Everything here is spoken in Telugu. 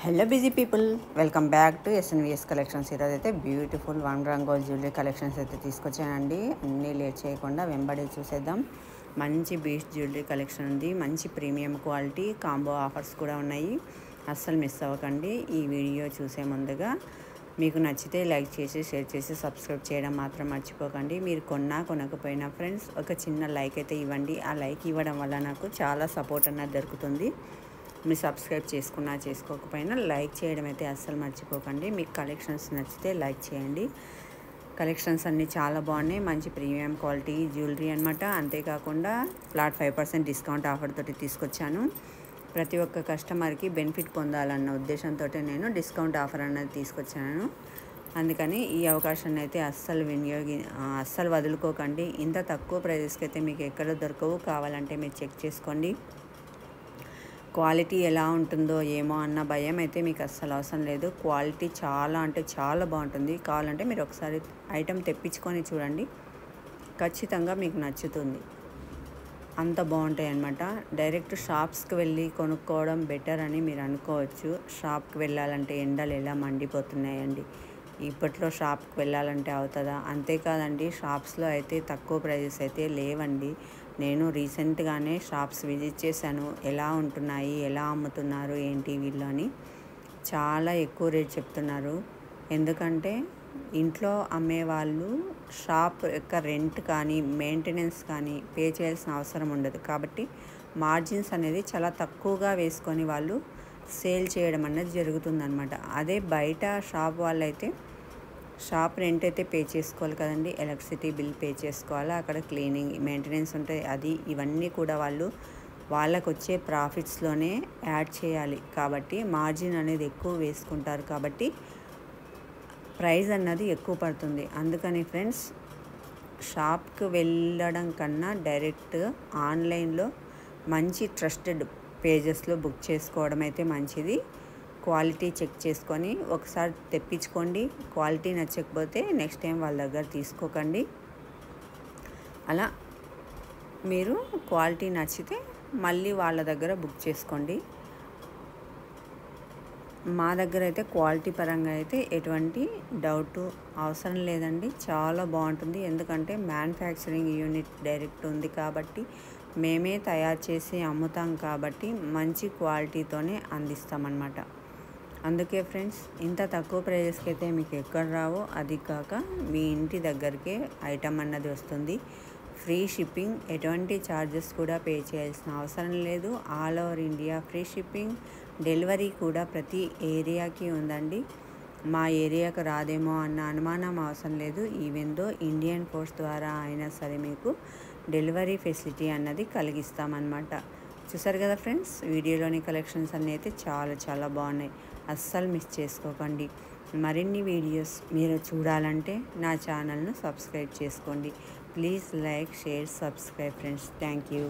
Hello busy people, welcome back to SNVS collections. ఈరోజు అయితే బ్యూటిఫుల్ వన్ రంగోల్ జ్యువెలరీ కలెక్షన్స్ అయితే తీసుకొచ్చానండి. అన్నీ లేట్ చేయకుండా వెంబడి చూసేద్దాం. మంచి బీచ్ జ్యువెలరీ కలెక్షన్ ఉంది. మంచి ప్రీమియం క్వాలిటీ కాంబో ఆఫర్స్ కూడా ఉన్నాయి. అస్సలు మిస్ అవ్వకండి. ఈ వీడియో చూసే ముందుగా మీకు నచ్చితే లైక్ చేసి షేర్ చేసి సబ్స్క్రైబ్ చేయడం మాత్రం మర్చిపోకండి. మీరు కొనకపోయినా ఫ్రెండ్స్ ఒక చిన్న లైక్ అయితే ఇవ్వండి. ఆ లైక్ ఇవ్వడం వల్ల నాకు చాలా సపోర్ట్ అన్నది దొరుకుతుంది. మీరు సబ్స్క్రైబ్ చేసుకున్నా చేసుకోకపోయినా లైక్ చేయడం అయితే అస్సలు మర్చిపోకండి. మీకు కలెక్షన్స్ నచ్చితే లైక్ చేయండి. కలెక్షన్స్ అన్నీ చాలా బాగున్నాయి. మంచి ప్రీమియం క్వాలిటీ జ్యువెలరీ అనమాట. అంతేకాకుండా ఫ్లాట్ 5% డిస్కౌంట్ ఆఫర్ తోటి తీసుకొచ్చాను. ప్రతి ఒక్క కస్టమర్కి బెనిఫిట్ పొందాలన్న ఉద్దేశంతో నేను డిస్కౌంట్ ఆఫర్ అన్నది తీసుకొచ్చాను. అందుకని ఈ అవకాశాన్ని అయితే అస్సలు వదులుకోకండి. ఇంత తక్కువ ప్రైజెస్కి అయితే మీకు ఎక్కడ దొరకవు. కావాలంటే మీరు చెక్ చేసుకోండి. క్వాలిటీ ఎలా ఉంటుందో ఏమో అన్న భయం అయితే మీకు అస్సలు అవసరం లేదు. క్వాలిటీ చాలా అంటే చాలా బాగుంటుంది. కావాలంటే మీరు ఒకసారి ఐటెం తెప్పించుకొని చూడండి, ఖచ్చితంగా మీకు నచ్చుతుంది. అంత బాగుంటాయి అన్నమాట. డైరెక్ట్ షాప్స్కి వెళ్ళి కొనుక్కోవడం బెటర్ అని మీరు అనుకోవచ్చు. షాప్కి వెళ్ళాలంటే ఎండలు ఎలా మండిపోతున్నాయండి. ఇప్పట్లో షాప్కి వెళ్ళాలంటే అవుతుందా? అంతేకాదండి, షాప్స్లో అయితే తక్కువ ప్రైజెస్ అయితే లేవండి. నేను రీసెంట్గానే షాప్స్ విజిట్ చేశాను. ఎలా ఉంటున్నాయి, ఎలా అమ్ముతున్నారు ఏంటి వీళ్ళు అని. చాలా ఎక్కువ రేట్ చెప్తున్నారు. ఎందుకంటే ఇంట్లో అమ్మేవాళ్ళు షాప్ యొక్క రెంట్ కానీ మెయింటెనెన్స్ కానీ పే చేయాల్సిన అవసరం ఉండదు. కాబట్టి మార్జిన్స్ అనేది చాలా తక్కువగా వేసుకొని వాళ్ళు సేల్ చేయడం అనేది జరుగుతుందన్నమాట. అదే బయట షాప్ వాళ్ళైతే షాప్ రెంట్ అయితే పే చేసుకోవాలి కదండి. ఎలక్ట్రిసిటీ బిల్ పే చేసుకోవాలి, అక్కడ క్లీనింగ్ మెయింటెనెన్స్ ఉంటుంది. ఇవన్నీ కూడా వాళ్ళకు వచ్చే ప్రాఫిట్స్లోనే యాడ్ చేయాలి. కాబట్టి మార్జిన్ అనేది ఎక్కువ వేసుకుంటారు. కాబట్టి ప్రైస్ అన్నది ఎక్కువ పడుతుంది. అందుకని ఫ్రెండ్స్, షాప్కి వెళ్ళడం కన్నా డైరెక్ట్ ఆన్లైన్లో మంచి ట్రస్టెడ్ పేజెస్లో బుక్ చేసుకోవడం అయితే మంచిది. క్వాలిటీ చెక్ చేసుకొని ఒకసారి తెప్పించుకోండి. క్వాలిటీ నచ్చకపోతే నెక్స్ట్ టైం వాళ్ళ దగ్గర తీసుకోకండి. అలా మీరు క్వాలిటీ నచ్చితే మళ్ళీ వాళ్ళ దగ్గర బుక్ చేసుకోండి. మా దగ్గర అయితే క్వాలిటీ పరంగా అయితే ఎటువంటి డౌట్ అవసరం లేదండి. చాలా బాగుంటుంది. ఎందుకంటే మ్యానుఫ్యాక్చరింగ్ యూనిట్ డైరెక్ట్ ఉంది కాబట్టి మేమే తయారు చేసి అమ్ముతాం. కాబట్టి మంచి క్వాలిటీతోనే అందిస్తామన్నమాట. అందుకే ఫ్రెండ్స్, ఇంత తక్కువ ప్రైజెస్కి అయితే మీకు ఎక్కడ రావో. అది కాక మీ ఇంటి దగ్గరికే ఐటమ్ అన్నది వస్తుంది. ఫ్రీ షిప్పింగ్, ఎటువంటి ఛార్జెస్ కూడా పే చేయాల్సిన అవసరం లేదు. All over India free shipping. Delivery కూడా ప్రతి ఏరియాకి ఉందండి. మా ఏరియాకు రాదేమో అన్న అనుమానం అవసరం లేదు. ఈవెందో ఇండియన్ పోస్ట్ ద్వారా అయినా సరే మీకు డెలివరీ ఫెసిలిటీ అన్నది కలిగిస్తామన్నమాట. చూసారు కదా ఫ్రెండ్స్, వీడియోలోని కలెక్షన్స్ అన్నీ అయితే చాలా చాలా బాగున్నాయి. అస్సలు మిస్ చేసుకోకండి. మరిన్ని వీడియోస్ మీరు చూడాలంటే నా ఛానల్ను సబ్స్క్రైబ్ చేసుకోండి. Please like, share, subscribe friends. Thank you.